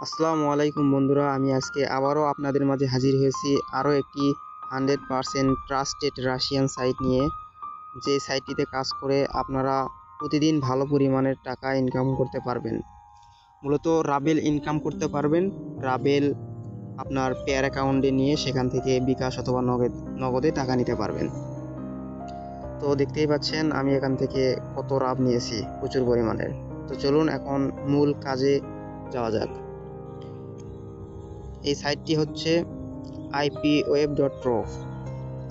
আসসালামু আলাইকুম বন্ধুরা, আমি আজকে আবারও আপনাদের মাঝে হাজির হয়েছি আরও একটি 100% ট্রাস্টেড রাশিয়ান সাইট নিয়ে। যে সাইটটিতে কাজ করে আপনারা প্রতিদিন ভালো পরিমাণের টাকা ইনকাম করতে পারবেন। মূলত রাবেল ইনকাম করতে পারবেন। রাবেল আপনার পেয়ার অ্যাকাউন্টে নিয়ে সেখান থেকে বিকাশ অথবা নগদে টাকা নিতে পারবেন। তো দেখতেই পাচ্ছেন আমি এখান থেকে কত রাব নিয়েছি, প্রচুর পরিমাণের। তো চলুন এখন মূল কাজে যাওয়া যাক। এই সাইটটি হচ্ছে ipweb.pro।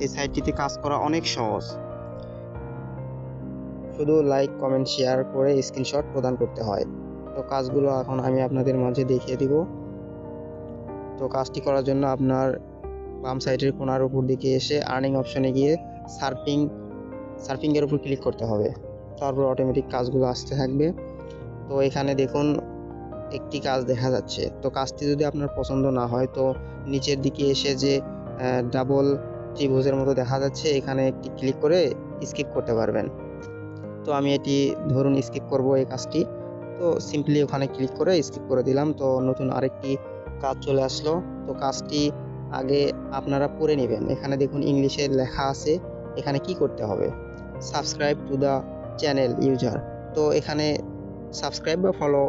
এই সাইটটিতে কাজ করা অনেক সহজ, শুধু লাইক কমেন্ট শেয়ার করে স্ক্রিনশট প্রদান করতে হয়। তো কাজগুলো এখন আমি আপনাদের মাঝে দেখিয়ে দিব। তো কাজটি করার জন্য আপনার বাম সাইডের কোণার উপর দিকে এসে আর্নিং অপশনে গিয়ে সার্ফিংয়ের উপর ক্লিক করতে হবে। তারপর অটোমেটিক কাজগুলো আসতে থাকবে। তো এখানে দেখুন একটি কাজ দেখা যাচ্ছে। তো কাজটি যদি আপনার পছন্দ না হয় তো নিচের দিকে এসে যে ডাবল ত্রিভুজের মতো দেখা যাচ্ছে, এখানে একটি ক্লিক করে স্কিপ করতে পারবেন। তো আমি এটি ধরুন স্কিপ করব এই কাজটি। তো সিম্পলি ওখানে ক্লিক করে স্কিপ করে দিলাম। তো নতুন আরেকটি কাজ চলে আসলো। তো কাজটি আগে আপনারা পড়ে নেবেন। এখানে দেখুন ইংলিশে লেখা আছে, এখানে কি করতে হবে, subscribe to the channel user. তো এখানে সাবস্ক্রাইব বা ফলো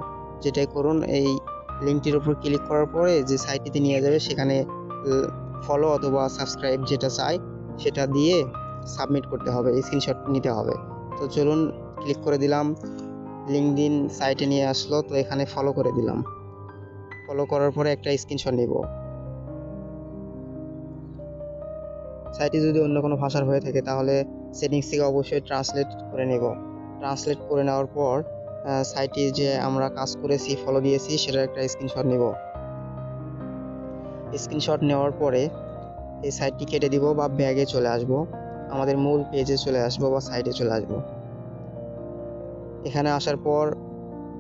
যেটাই করুন, এই লিঙ্কটির উপর ক্লিক করার পরে যে সাইটটিতে নিয়ে যাবে সেখানে ফলো অথবা সাবস্ক্রাইব যেটা চাই সেটা দিয়ে সাবমিট করতে হবে, স্ক্রিনশট নিতে হবে। তো চলুন ক্লিক করে দিলাম, লিঙ্কডইন সাইটে নিয়ে আসলো। তো এখানে ফলো করে দিলাম। ফলো করার পরে একটা স্ক্রিনশট নিব। সাইটটি যদি অন্য কোনো ভাষার হয়ে থাকে তাহলে সেটিংস থেকে অবশ্যই ট্রান্সলেট করে নেব। ট্রান্সলেট করে নেওয়ার পর সাইটটি যে আমরা কাজ করেছি, ফলো দিয়েছি, সেটার একটা স্ক্রিনশট নেব। স্ক্রিনশট নেওয়ার পরে এই সাইটটি কেটে দিব বা ব্যাগে চলে আসব, আমাদের মূল পেজে চলে আসব বা সাইটে চলে আসব। এখানে আসার পর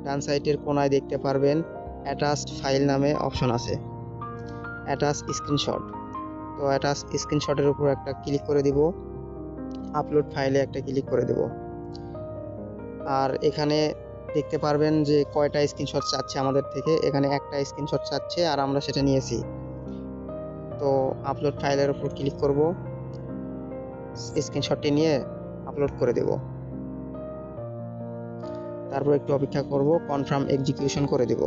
ডান সাইডের কোনায় দেখতে পারবেন অ্যাটাচড ফাইল নামে অপশন আছে, অ্যাটাচ স্ক্রিনশট। তো অ্যাটাচ স্ক্রিনশটের উপর একটা ক্লিক করে দিব, আপলোড ফাইলে একটা ক্লিক করে দেব। আর এখানে দেখতে পারবেন যে কয়টা স্ক্রিনশট চাচ্ছে আমাদের থেকে। এখানে একটা স্ক্রিনশট চাচ্ছে আর আমরা সেটা নিয়েছি। তো আপলোড ফাইলের উপর ক্লিক করব, স্ক্রিনশটটি নিয়ে আপলোড করে দেব। তারপর একটু অপেক্ষা করব, কনফার্ম এক্সিকিউশন করে দেব।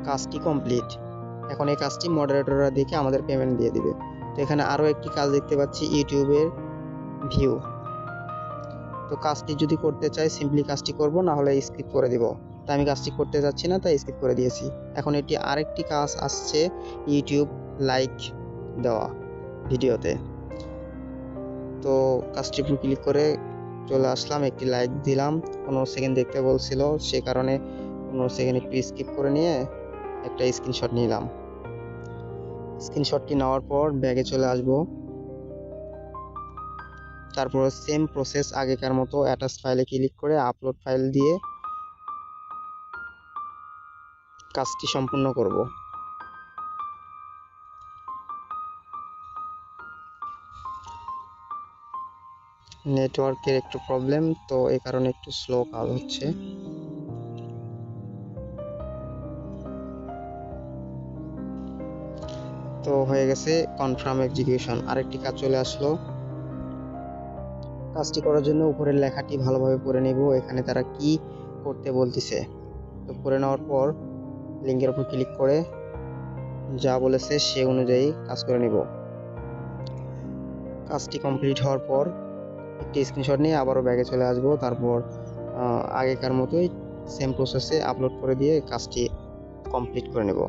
কাজটি কমপ্লিট। এখন এই কাজটি মডারেটররা দেখে আমাদের পেমেন্ট দিয়ে দিবে। তো এখানে আরও একটি কাজ দেখতে পাচ্ছি, ইউটিউবের ভিউ। তো কাজটি যদি করতে চাই সিম্পলি কাজটি করব, না হলে স্কিপ করে দিব। তাই আমি কাজটি করতে যাচ্ছি না, তাই স্কিপ করে দিয়েছি। এখন এটি আরেকটি কাজ আসছে, ইউটিউব লাইক দেওয়া ভিডিওতে। তো কাজটির উপর ক্লিক করে চলে আসলাম, একটি লাইক দিলাম। 15 সেকেন্ড দেখতে বলছিল, সে কারণে 15 সেকেন্ড একটু স্কিপ করে নিয়ে একটা স্ক্রিনশট নিলাম। স্ক্রিনশটটি নেওয়ার পর ব্যাগে চলে আসব। তারপর সেম প্রসেস আগেকার মতো অ্যাটাচ ফাইলে ক্লিক করে আপলোড ফাইল দিয়ে কাজটি সম্পূর্ণ করব। নেটওয়ার্কের একটু প্রবলেম, তো এই কারণে একটু স্লো কাজ হচ্ছে। তো হয়ে গেছে কনফার্ম এক্সিকিউশন। আরেকটি কাজ চলে আসলো। কাজটি করার জন্য উপরের লেখাটি ভালোভাবে পড়ে নেব, এখানে তারা কি করতে বলতেছে। তো পড়ে নেওয়ার পর লিঙ্কের উপর ক্লিক করে যা বলেছে সে অনুযায়ী কাজ করে নেব। কাজটি কমপ্লিট হওয়ার পর একটি স্ক্রিনশট নিয়ে আবারও ব্যাগে চলে আসব। তারপর আগেকার মতোই সেম প্রসেসে আপলোড করে দিয়ে কাজটি কমপ্লিট করে নেব।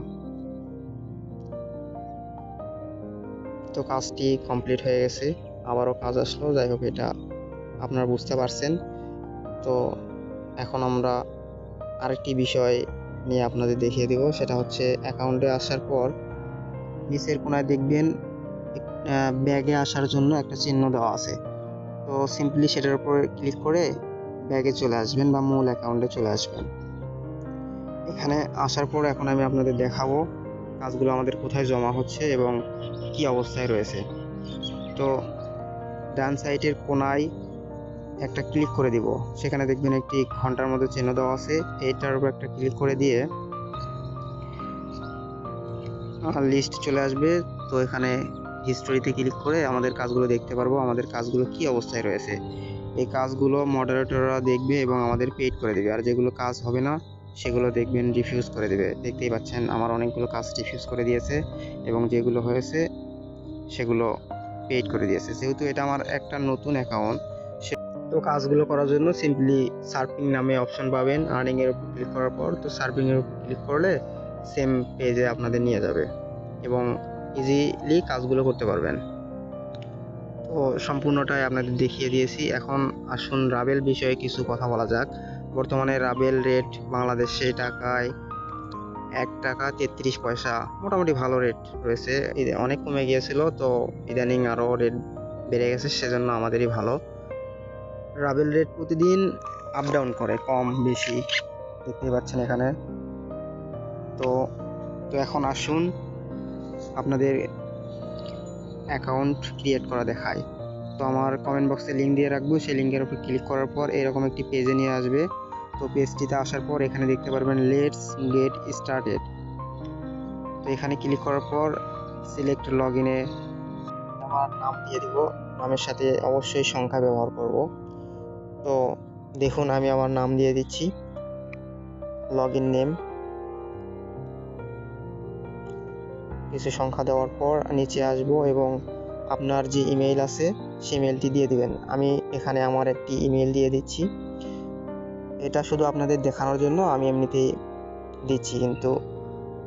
তো কাজটি কমপ্লিট হয়ে গেছে, আবারও কাজ আসলো। যাই হোক, এটা আপনারা বুঝতে পারছেন। তো এখন আমরা আরেকটি বিষয় নিয়ে আপনাদের দেখিয়ে দেব, সেটা হচ্ছে অ্যাকাউন্টে আসার পর নিচের কোণায় দেখবেন ব্যাগে আসার জন্য একটা চিহ্ন দেওয়া আছে। তো সিম্পলি সেটার উপর ক্লিক করে ব্যাগে চলে আসবেন বা মূল অ্যাকাউন্টে চলে আসবেন। এখানে আসার পর এখন আমি আপনাদের দেখাবো কাজগুলো আমাদের কোথায় জমা হচ্ছে এবং কি অবস্থায় রয়েছে। তো ডান সাইডের কোণায় একটা ক্লিক করে দিব, সেখানে দেখবেন একটি ঘন্টার মধ্যে চিহ্ন দেওয়া আছে। এইটার উপর একটা ক্লিক করে দিয়ে লিস্ট চলে আসবে। তো এখানে হিস্টোরিতে ক্লিক করে আমাদের কাজগুলো দেখতে পারবো, আমাদের কাজগুলো কি অবস্থায় রয়েছে। এই কাজগুলো মডারেটররা দেখবে এবং আমাদের পেইড করে দেবে, আর যেগুলো কাজ হবে না সেগুলো দেখবেন রিফিউজ করে দেবে। দেখতেই পাচ্ছেন আমার অনেকগুলো কাজ রিফিউজ করে দিয়েছে এবং যেগুলো হয়েছে সেগুলো পেইড করে দিয়েছে। যেহেতু এটা আমার একটা নতুন অ্যাকাউন্ট, তো কাজগুলো করার জন্য সিম্পলি সার্ফিং নামে অপশন পাবেন আর্নিং এর উপর ক্লিক করার পর। তো সার্ফিং এর উপর ক্লিক করলে সেম পেজে আপনাদের নিয়ে যাবে এবং ইজিলি কাজগুলো করতে পারবেন। তো সম্পূর্ণটাই আপনাদের দেখিয়ে দিয়েছি। এখন আসুন রাবেল বিষয়ে কিছু কথা বলা যাক। বর্তমানে রাবেল রেট বাংলাদেশে টাকায় 1 টাকা 33 পয়সা, মোটামুটি ভালো রেট রয়েছে। অনেক কমে গিয়েছিল, তো ইদানিং আরও রেট বেড়ে গেছে, সেজন্য আমাদেরই ভালো। রাবেল রেট প্রতিদিন আপ ডাউন করে, কম বেশি দেখতেই পাচ্ছেন এখানে। তো তো এখন আসুন আপনাদের অ্যাকাউন্ট ক্রিয়েট করা দেখায়। তো আমার কমেন্ট বক্সে লিঙ্ক দিয়ে রাখবো, সেই লিঙ্কের উপর ক্লিক করার পর এরকম একটি পেজে নিয়ে আসবে। তো পেজটিতে আসার পর এখানে দেখতে পারবেন লেটস গেট স্টার্টেড। তো এখানে ক্লিক করার পর সিলেক্ট লগ ইনে আমার নাম দিয়ে দিব, নামের সাথে অবশ্যই সংখ্যা ব্যবহার করব। তো দেখুন আমি আমার নাম দিয়ে দিচ্ছি, লগ ইন নেম, কিছু সংখ্যা দেওয়ার পর নিচে আসবো এবং আপনার যে ইমেইল আছে সেই ইমেইলটি দিয়ে দিবেন। আমি এখানে আমার একটি ইমেইল দিয়ে দিচ্ছি, এটা শুধু আপনাদের দেখানোর জন্য আমি এমনিতেই দিচ্ছি। কিন্তু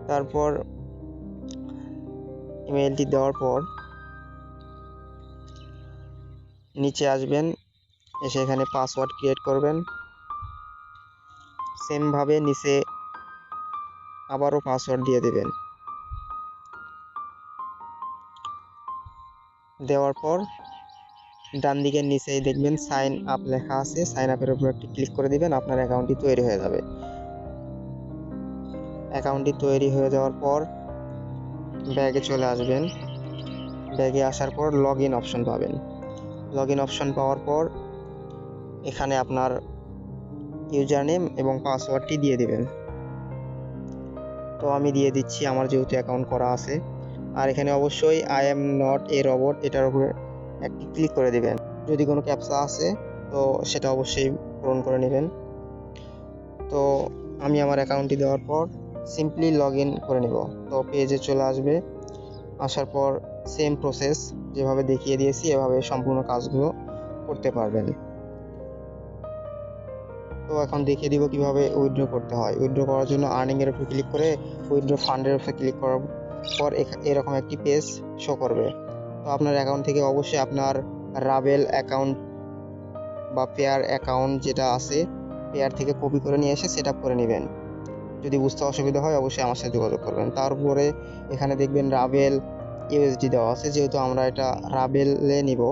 তারপর ইমেইলটি দেওয়ার পর নিচে আসবেন, এসে এখানে পাসওয়ার্ড ক্রিয়েট করবেন। সেমভাবে নিচে আবারও পাসওয়ার্ড দিয়ে দেবেন। দেওয়ার পর ডান দিকের নিচেই দেখবেন সাইন আপ লেখা আছে, সাইন আপের উপর একটি ক্লিক করে দিবেন, আপনার অ্যাকাউন্টটি তৈরি হয়ে যাবে। অ্যাকাউন্টটি তৈরি হয়ে যাওয়ার পর ব্যাগে চলে আসবেন। ব্যাগে আসার পর লগ ইন অপশন পাবেন। লগ ইন অপশন পাওয়ার পর এখানে আপনার ইউজার নেম এবং পাসওয়ার্ডটি দিয়ে দিবেন। তো আমি দিয়ে দিচ্ছি আমার যেহেতু অ্যাকাউন্ট করা আছে। আর এখানে অবশ্যই I am not a robot এটার উপরে একটি ক্লিক করে দিবেন। যদি কোনো ক্যাপচা আছে তো সেটা অবশ্যই পূরণ করে নেবেন। তো আমি আমার অ্যাকাউন্টটি দেওয়ার পর সিম্পলি লগ ইন করে নেব। তো পেজে চলে আসবে, আসার পর সেম প্রসেস যেভাবে দেখিয়ে দিয়েছি এভাবে সম্পূর্ণ কাজগুলো করতে পারবেন। তো এখন দেখিয়ে দিব কিভাবে উইথড্র করতে হয়। উইথড্র করার জন্য আর্নিং এর উপর ক্লিক করে উইথড্র ফান্ডের উপর ক্লিক করার পর এরকম একটি পেজ শো করবে। তো আপনার অ্যাকাউন্ট থেকে অবশ্যই আপনার রাবেল অ্যাকাউন্ট বা পেয়ার অ্যাকাউন্ট যেটা আছে পেয়ার থেকে কপি করে নিয়ে এসে সেট আপ করে নেবেন। যদি বুঝতে অসুবিধা হয় অবশ্যই আমার সাথে যোগাযোগ করবেন। তারপরে এখানে দেখবেন রাবেল ইউএসডি দেওয়া আছে, যেহেতু আমরা এটা রাবেলে নিব,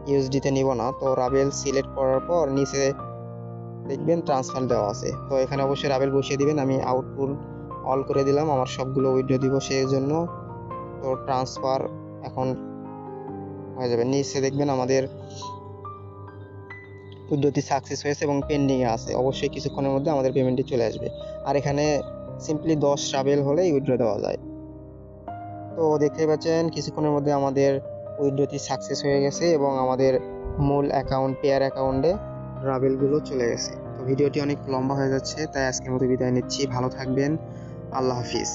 ইউএসডিতে নিব না। তো রাবেল সিলেক্ট করার পর নিচে দেখবেন ট্রান্সফার দেওয়া আছে, তো এখানে অবশ্যই রাবেল বসিয়ে দিবেন। আমি আউটপুট অল করে দিলাম, আমার সবগুলো উইথড্র দিব সেই জন্য। তো ট্রান্সফার এখন হয়ে যাবে। নিচে দেখবেন আমাদের উইথড্রটি সাকসেস হয়েছে এবং পেন্ডিংয়ে আছে, অবশ্যই কিছুক্ষণের মধ্যে আমাদের পেমেন্টটি চলে আসবে। আর এখানে সিম্পলি 10 রাবেল হলেই উইথড্র দেওয়া যায়। তো দেখতেই পাচ্ছেন কিছুক্ষণের মধ্যে আমাদের উইথড্রটি সাকসেস হয়ে গেছে এবং আমাদের মূল অ্যাকাউন্ট পেয়ার অ্যাকাউন্টে রাবেলগুলো চলে গেছে। তো ভিডিওটি অনেক লম্বা হয়ে যাচ্ছে, তাই আজকের মতো বিদায় নিচ্ছি। ভালো থাকবেন, আল্লাহ হাফিজ।